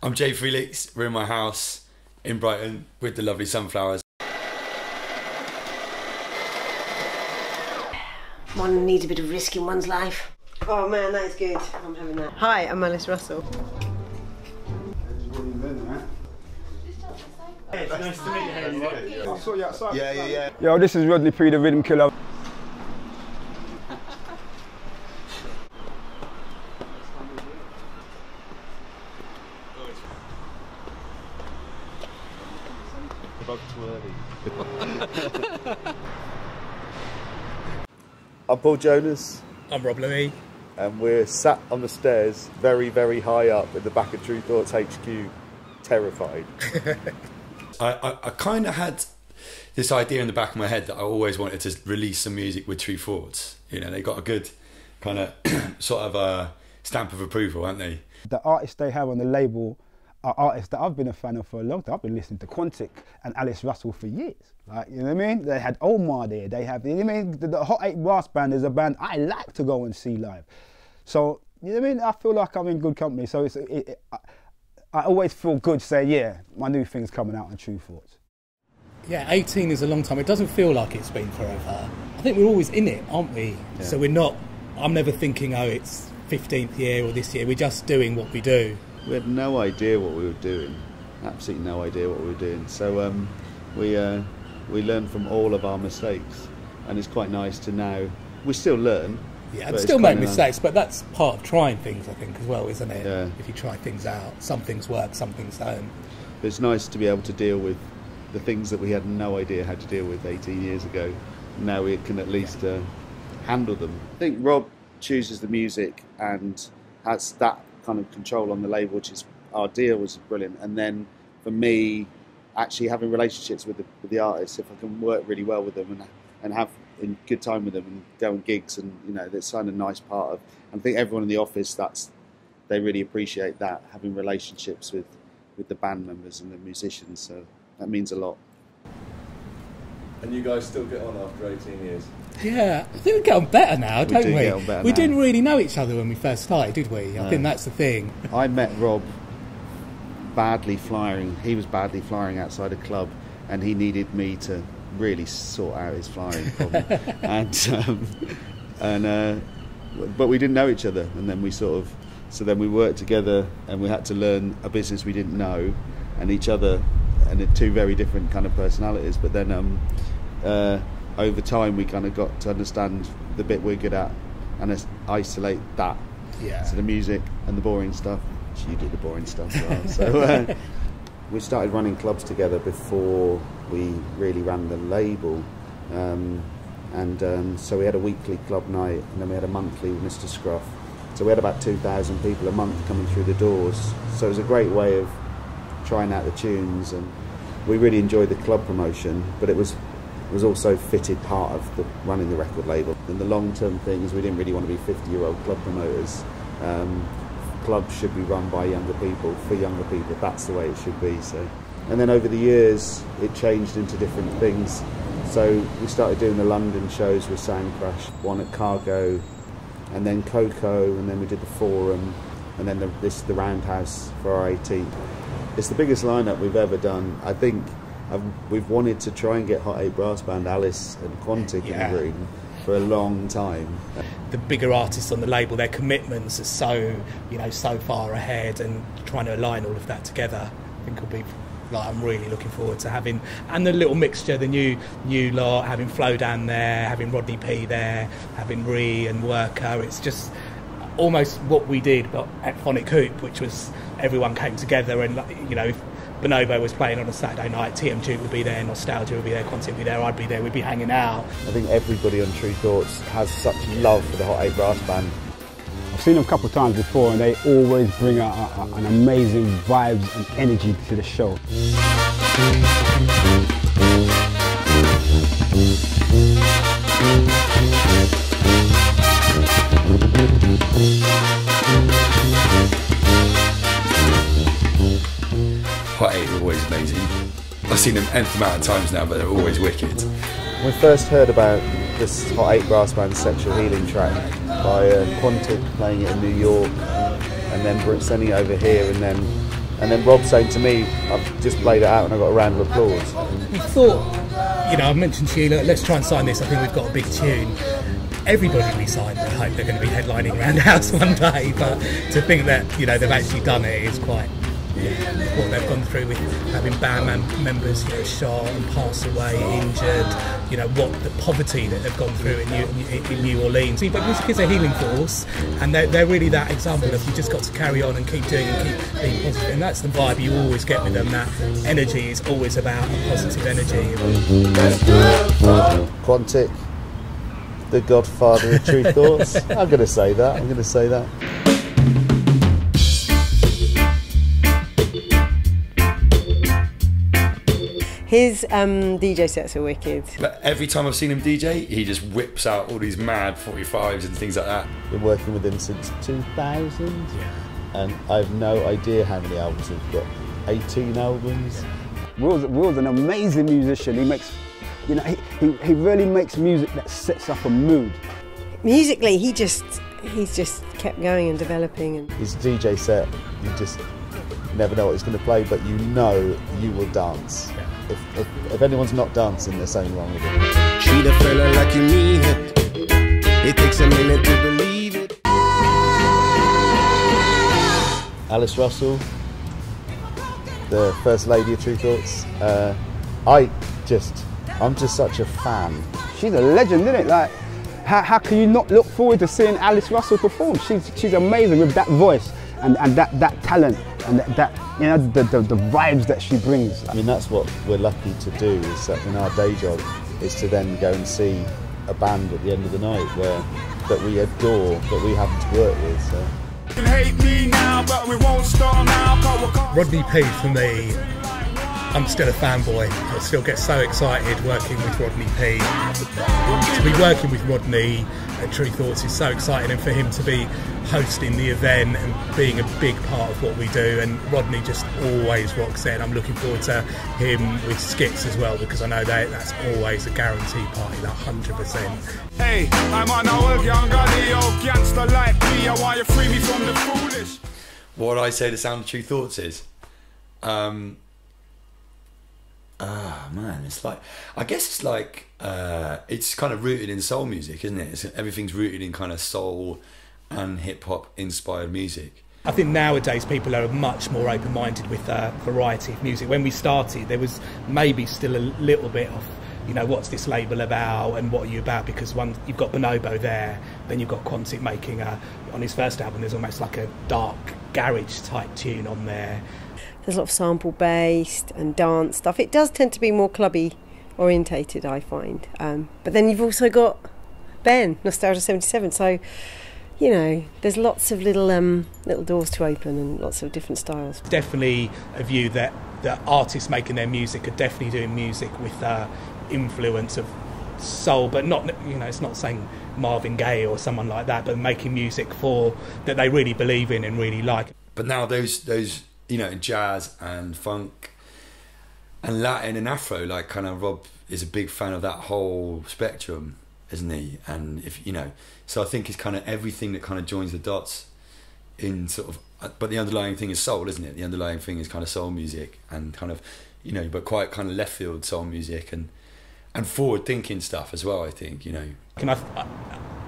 I'm J-Felix, we're in my house in Brighton with the lovely sunflowers. One needs a bit of risk in one's life. Oh man, that is good. I'm having that. Hi, I'm Alice Russell. Hey, it's nice to meet you. I saw you outside. Yeah. Yo, this is Rodney P, the rhythm killer. I'm Paul Jonas. I'm Rodney P. And we're sat on the stairs very, very high up in the back of Tru Thoughts HQ, terrified. I kind of had this idea in the back of my head that I always wanted to release some music with Tru Thoughts. You know, they got a good kind of sort of a stamp of approval, haven't they? The artists they have on the label are artists that I've been a fan of for a long time. I've been listening to Quantic and Alice Russell for years. Like, you know what I mean? They had Omar there. They have, you know what I mean? The Hot 8 Brass Band is a band I like to go and see live. So, you know what I mean? I feel like I'm in good company. So I always feel good to say, yeah, my new thing's coming out on Tru Thoughts. Yeah, 18 is a long time. It doesn't feel like it's been forever. I think we're always in it, aren't we? Yeah. So we're not, I'm never thinking, oh, it's 15th year or this year. We're just doing what we do. We had no idea what we were doing, absolutely no idea what we were doing. So we learned from all of our mistakes, and it's quite nice to now, we still learn. Yeah, and still make mistakes, but that's part of trying things, I think, as well, isn't it? Yeah. If you try things out, some things work, some things don't. But it's nice to be able to deal with the things that we had no idea how to deal with 18 years ago. Now we can at least handle them. I think Rob chooses the music and has that kind of control on the label, which is, our deal was brilliant. And then for me, actually having relationships with the artists, if I can work really well with them and have a good time with them and go on gigs, and you know, that's kind of a nice part of, I think everyone in the office, they really appreciate that, having relationships with the band members and the musicians, so that means a lot. And you guys still get on after 18 years? Yeah, I think we get on better now, don't we? Get on better we now. Didn't really know each other when we first started, did we? No. I think that's the thing. I met Rob badly flying. He was badly flying outside a club, and he needed me to really sort out his flying problem. But we didn't know each other, and then so then we worked together, and we had to learn a business we didn't know, and each other, and they're two very different kind of personalities. But then over time we kind of got to understand the bit we're good at and isolate that. Yeah. So the music and the boring stuff. You do the boring stuff as well. So we started running clubs together before we really ran the label, so we had a weekly club night, and then we had a monthly with Mr. Scruff. So we had about 2,000 people a month coming through the doors. So it was a great way of trying out the tunes, and we really enjoyed the club promotion, but it was also fitted part of running the record label. And the long-term thing is we didn't really want to be 50-year-old club promoters. Clubs should be run by younger people, for younger people. That's the way it should be. So, and then over the years it changed into different things. So we started doing the London shows with Soundcrash, one at Cargo, and then Coco, and then we did the Forum, and then the Roundhouse for our 18th. It's the biggest lineup we've ever done. I think we've wanted to try and get Hot 8 Brass Band, Alice and Quantic in the room for a long time. The bigger artists on the label, their commitments are so far ahead, and trying to align all of that together, I think will be, like, I'm really looking forward to having, and the little mixture, the new lot, having Flo down there, having Rodney P there, having Rhi and Worker. It's just almost what we did, but at Phonic Hoop, which was everyone came together, and you know, if Bonobo was playing on a Saturday night, TM Duke would be there, Nostalgia would be there, Quantic would be there, I'd be there, we'd be hanging out. I think everybody on Tru Thoughts has such love for the Hot 8 Brass Band. I've seen them a couple of times before, and they always bring an amazing vibes and energy to the show. Hot 8 are always amazing. I've seen them nth amount of times now, but they're always wicked. When we first heard about this Hot 8 Brass Band Sexual Healing track by Quantic playing it in New York, and then sending it over here, and then And then Rob saying to me, I've just played it out and I got a round of applause. We thought, I mentioned to you, look, let's try and sign this. I think we've got a big tune. Everybody we signed, I hope they're going to be headlining Roundhouse one day. But to think that they've actually done it is quite what they've gone through with having band members shot and passed away, injured. What the poverty that they've gone through in New Orleans. But music is a healing force, and they're really that example of you just got to carry on and keep doing and keep being positive. And that's the vibe you always get with them. That energy is always about a positive energy. Quantic, the godfather of Tru Thoughts. I'm going to say that. His DJ sets are wicked. But every time I've seen him DJ, he just whips out all these mad 45s and things like that. Been working with him since 2000, and I have no idea how many albums we've got. 18 albums. Will's an amazing musician. He makes, he really makes music that sets up a mood. Musically, he's just kept going and developing. And his DJ set, you just never know what he's going to play, but you will dance. If anyone's not dancing, there's something wrong with it. Treat a fella like you mean it. It takes a minute to believe it. Alice Russell, the First Lady of Tru Thoughts. I'm just such a fan. She's a legend, isn't it? Like, how can you not look forward to seeing Alice Russell perform? She's amazing with that voice and that talent and that the vibes that she brings. I mean, that's what we're lucky to do, is that in our day job is to then go and see a band at the end of the night that we adore, that we happen to work with. So. Rodney P for me, I'm still a fanboy. I still get so excited working with Rodney P. To be working with Rodney at Tru Thoughts is so exciting, and for him to be hosting the event and being a big part of what we do, and Rodney just always rocks it. I'm looking forward to him with skits as well, because I know that's always a guaranteed party, like 100%. Hey, I'm on old young gangster like me. I want you free me from the foolish. What I say the sound of Tru Thoughts is, man, it's like, I guess it's like, it's kind of rooted in soul music, isn't it? Everything's rooted in kind of soul and hip-hop inspired music. I think nowadays people are much more open-minded with variety of music. When we started, there was maybe still a little bit of, what's this label about and what are you about? Because you've got Bonobo there, then you've got Quantic making on his first album, there's almost like a dark garage type tune on there. there's a lot of sample based and dance stuff. It does tend to be more clubby orientated, I find. But then you've also got Ben, Nostalgia 77. So, you know, there's lots of little doors to open and lots of different styles. Definitely a view that the artists making their music are definitely doing music with influence of soul, but not, you know, it's not saying Marvin Gaye or someone like that, but making music for that they really believe in and really like. But now those you know, jazz and funk and Latin and Afro, like kind of Rob is a big fan of that whole spectrum, isn't he? And if you know, so I think it's kind of everything that kind of joins the dots in sort of, but the underlying thing is soul, isn't it? The underlying thing is kind of soul music and kind of, you know, but quite kind of left field soul music and forward thinking stuff as well, I think, you know. Can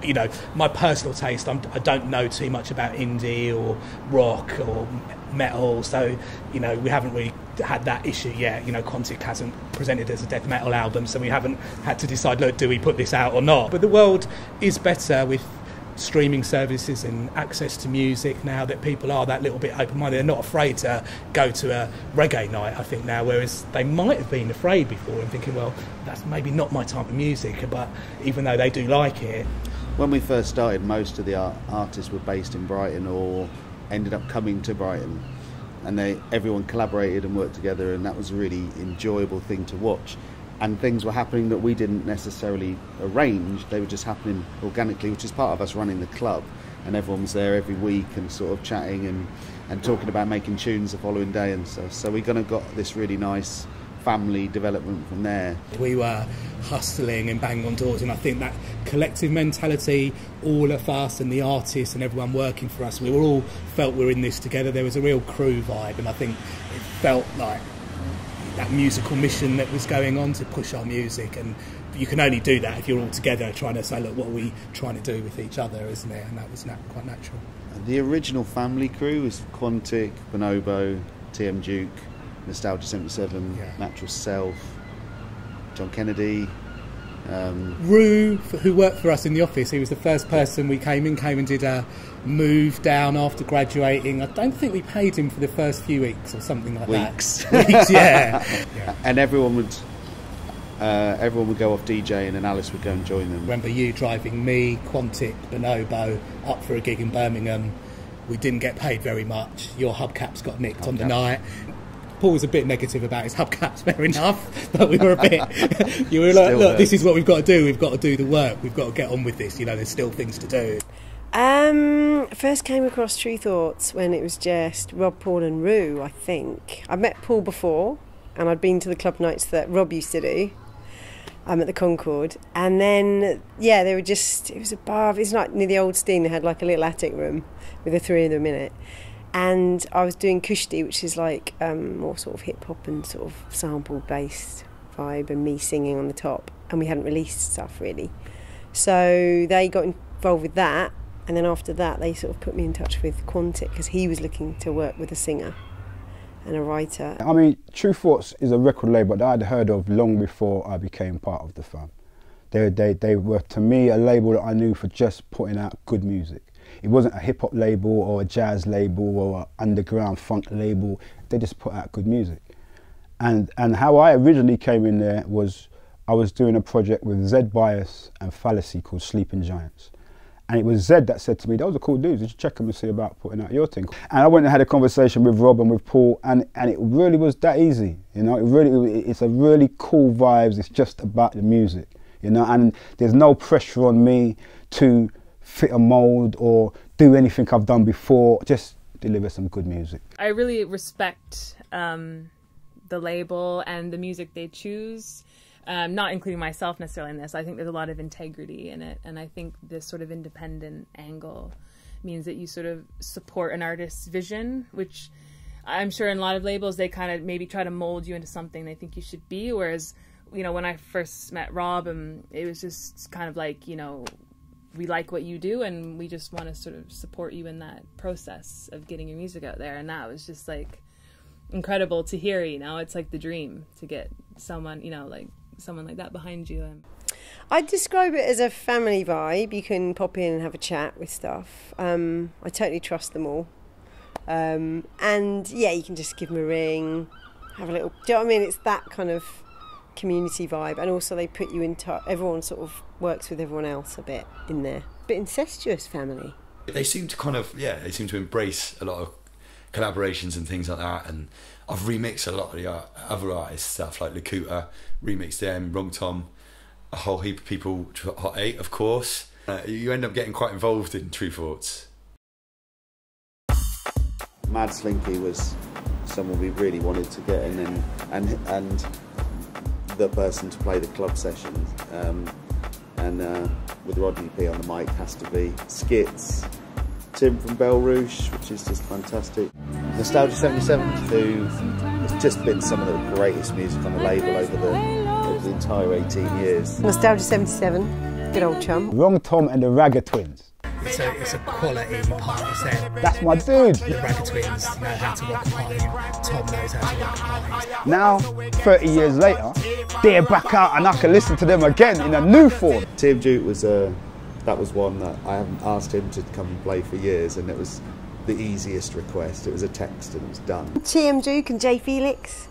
you know, my personal taste, I don't know too much about indie or rock or metal, so, you know, we haven't really had that issue yet. You know, Quantic hasn't presented as a death metal album, so we haven't had to decide, look, do we put this out or not? But the world is better with streaming services and access to music now, that people are that little bit open-minded. They're not afraid to go to a reggae night, I think, now, whereas they might have been afraid before and thinking, well, that's maybe not my type of music, but even though they do like it. When we first started, most of the artists were based in Brighton or ended up coming to Brighton, and everyone collaborated and worked together, and that was a really enjoyable thing to watch. And things were happening that we didn't necessarily arrange, they were just happening organically, which is part of us running the club, and everyone was there every week and sort of chatting and talking about making tunes the following day and stuff. So we kind of got this really nice family development from there. We were hustling and banging on doors, and I think that collective mentality, all of us and the artists and everyone working for us, we were all felt we were in this together. There was a real crew vibe, and I think it felt like that musical mission that was going on to push our music. And you can only do that if you're all together trying to say, look, what are we trying to do with each other, isn't it? And that was quite natural. The original family crew was Quantic, Bonobo, TM Duke, Nostalgia 77, Natural Self, John Kennedy. Rhu, who worked for us in the office, he was the first person we came and did a move down after graduating. I don't think we paid him for the first few weeks or something like that. Weeks, yeah. And everyone would go off DJing and Alice would go and join them. Remember you driving me, Quantic, Bonobo up for a gig in Birmingham. We didn't get paid very much. Your hubcaps got nicked on the night. Paul was a bit negative about his hubcaps, fair enough, but we were a bit... you were like, look, this is what we've got to do. We've got to do the work. We've got to get on with this. You know, there's still things to do. First came across Tru Thoughts when it was just Rob, Paul and Rhu, I think. I'd met Paul before, and I'd been to the club nights that Rob used to do at the Concord. And then, yeah, they were just... It was a bar. It's like near the old Steen. They had like a little attic room with the three of them in it. And I was doing Kushti, which is like more sort of hip-hop and sort of sample-based vibe, and me singing on the top. And we hadn't released stuff, really. So they got involved with that. And then after that, they sort of put me in touch with Quantic, because he was looking to work with a singer and a writer. I mean, Tru Thoughts is a record label that I'd heard of long before I became part of the firm. They were, to me, a label that I knew for just putting out good music. It wasn't a hip-hop label or a jazz label or an underground funk label. They just put out good music. And how I originally came in there was I was doing a project with Zed Bias and Fallacy called Sleeping Giants. And it was Zed that said to me, those are cool dudes, you should check them and see about putting out your thing. And I went and had a conversation with Rob and with Paul, and it really was that easy. You know, it's a really cool vibes. It's just about the music, you know, and there's no pressure on me to fit a mould or do anything I've done before, just deliver some good music. I really respect the label and the music they choose, not including myself necessarily in this. I think there's a lot of integrity in it, and I think this sort of independent angle means that you sort of support an artist's vision, which I'm sure in a lot of labels they kind of maybe try to mold you into something they think you should be, whereas, you know, when I first met Rob, it was just kind of like, you know, we like what you do and we just want to sort of support you in that process of getting your music out there. And that was just like incredible to hear, you know. It's like the dream to get someone, you know, like someone like that behind you. I'd describe it as a family vibe. You can pop in and have a chat with stuff. I totally trust them all. And yeah, you can just give them a ring, have a little, do you know what I mean? It's that kind of community vibe. And also they put you in touch, everyone sort of works with everyone else a bit in there. Bit incestuous family. They seem to kind of, yeah, they seem to embrace a lot of collaborations and things like that. And I've remixed a lot of the other artists' stuff, like Lakuta, remixed them, Wrong Tom, a whole heap of people, Hot 8, of course. You end up getting quite involved in Tru Thoughts. Mad Slinky was someone we really wanted to get in, and the person to play the club sessions. And with Rodney P on the mic has to be Skits, Tim from Belle Rouge, which is just fantastic. Nostalgia 77, who has just been some of the greatest music on the label over the entire 18 years. Nostalgia 77, good old chum. Wrong Tom and the Ragga Twins. It's a quality party set. That's my dude. The Ragga Twins know how to rock a party. Tom knows how to rock a party. Now, 30 years later, they're back out and I can listen to them again in a new form. TM Duke was that was one that I haven't asked him to come and play for years, and it was the easiest request. It was a text and it was done. TM Duke and J-Felix,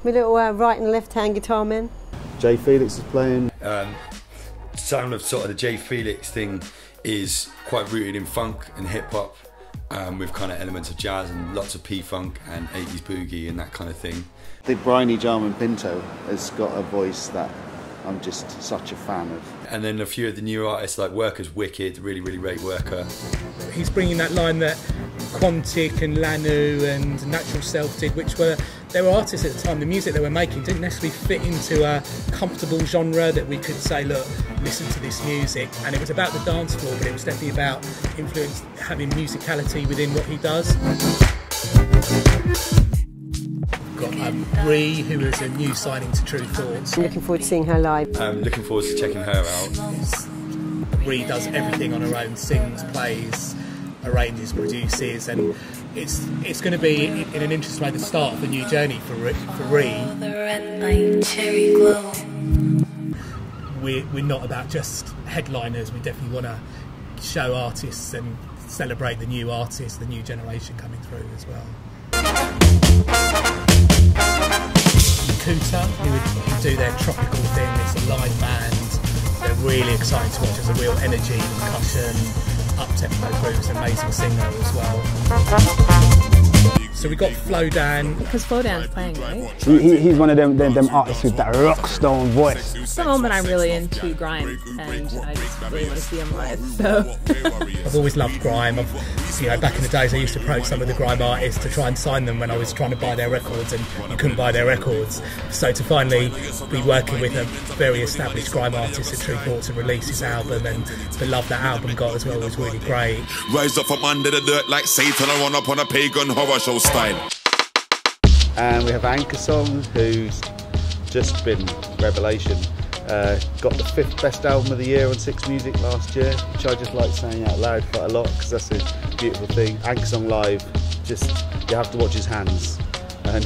my little right and left hand guitar men. J-Felix is playing. Sound of sort of the J-Felix thing is quite rooted in funk and hip hop, with kind of elements of jazz and lots of P-funk and 80s boogie and that kind of thing. The briny Jarman Pinto has got a voice that I'm just such a fan of. And then a few of the new artists like Worker's wicked, really rate Worker. He's bringing that line that Quantic and Lanu and Natural Self did, which were there were artists at the time, the music they were making didn't necessarily fit into a comfortable genre that we could say, look, listen to this music. And it was about the dance floor, but it was definitely about influence, having musicality within what he does. Got Rhi, who is a new signing to Tru Thoughts. I'm looking forward to seeing her live. I'm looking forward to checking her out. Rhi does everything on her own, sings, plays, arranges, produces, and it's going to be, in an interesting way, the start of a new journey for Rhi. We're not about just headliners, we definitely want to show artists and celebrate the new artists, the new generation coming through as well. Kuta, who do their tropical thing, it's a live band. They're really exciting to watch. There's a real energy, percussion, up-tempo grooves, amazing singer as well. So we got Flowdan. Because Flowdan's playing, right? He's one of them artists with that rock stone voice. At the moment I'm really into grime, and I just really want to see him live, so... I've always loved grime. Back in the days I used to approach some of the grime artists to try and sign them when I was trying to buy their records, and you couldn't buy their records. So to finally be working with a very established grime artist at Tru Thoughts and release his album, and the love that album got as well was really great. Rise up from under the dirt like Satan and run up on a pagan horror show style. And we have Anchor Song, who's just been revelation. Got the 5th best album of the year on Six Music last year, which I just like saying out loud quite a lot because that's a beautiful thing. Anchor Song live, just you have to watch his hands, and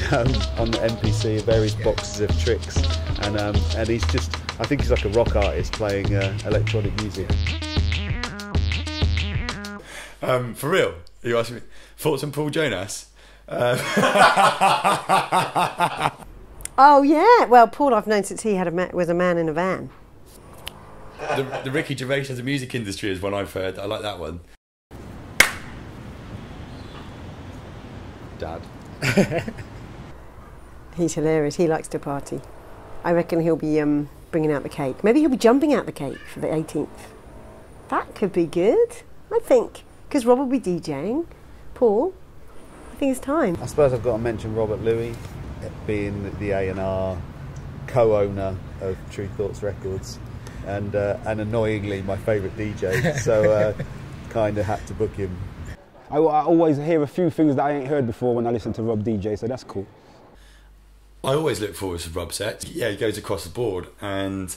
on the MPC, various boxes of tricks, and he's just, I think he's like a rock artist playing electronic music. For real, are you asking me thoughts on Paul Jonas? Oh yeah, well Paul I've known since he was a man in a van. The Ricky Gervais of the music industry is one I've heard. I like that one. Dad. He's hilarious. He likes to party. I reckon he'll be bringing out the cake. Maybe he'll be jumping out the cake for the 18th. That could be good, I think, because Rob will be DJing. Paul, I think it's time. I suppose I've got to mention Robert Louis, being the A&R co-owner of Tru Thoughts Records, and annoyingly my favourite DJ, so kind of had to book him. I always hear a few things that I ain't heard before when I listen to Rob DJ, so that's cool. I always look forward to Rob sets. Yeah, he goes across the board, and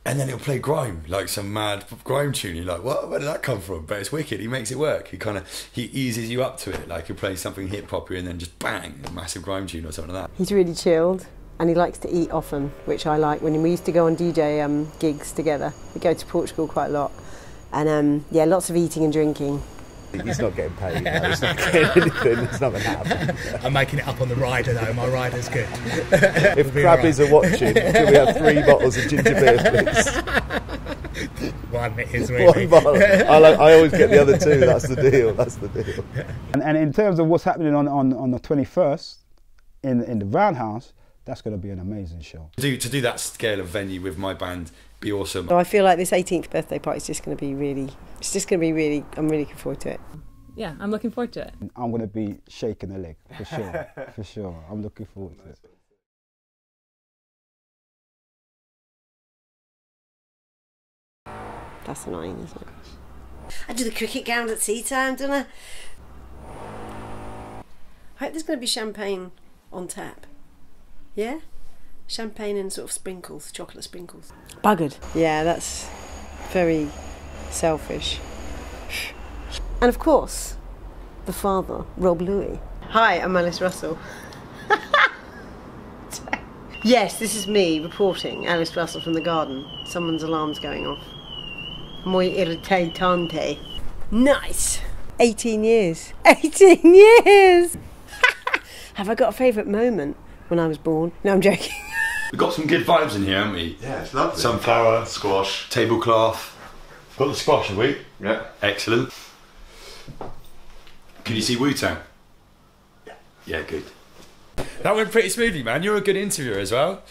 then he'll play grime, like some mad grime tune. You're like, what? Where did that come from? But it's wicked. He makes it work. He eases you up to it. Like he'll play something hip hoppy and then just bang, a massive grime tune or something like that. He's really chilled, and he likes to eat often, which I like. When we used to go on DJ gigs together, we go to Portugal quite a lot, and yeah, lots of eating and drinking. He's not getting paid. No, he's not getting anything. It's not going to happen. I'm making it up on the rider though. My rider's good. If Crabbies are watching, can we have 3 bottles of ginger beer, please? One is really. 1 bottle. I always get the other 2. That's the deal. That's the deal. And in terms of what's happening on the 21st in the Roundhouse, that's going to be an amazing show. To do that scale of venue with my band, be awesome. So I feel like this 18th birthday party is just going to be really. It's just going to be really. I'm really looking forward to it. Yeah, I'm looking forward to it. I'm going to be shaking a leg for sure. For sure, I'm looking forward to it. That's annoying, isn't it? I do the cricket ground at tea time, don't I? I hope there's going to be champagne on tap. Yeah? Champagne and sort of sprinkles, chocolate sprinkles. Buggered. Yeah, that's very selfish. And of course, the father, Rob Louis. Hi, I'm Alice Russell. Yes, this is me reporting, Alice Russell from the garden. Someone's alarm's going off. Muy irritante. Nice. 18 years. 18 years! Have I got a favourite moment when I was born? No, I'm joking. We've got some good vibes in here, haven't we? Yeah, it's lovely. Sunflower, squash, tablecloth. Got the squash, have we? Yeah. Excellent. Can you see Wu-Tang? Yeah. Yeah, good. That went pretty smoothly, man. You're a good interviewer as well.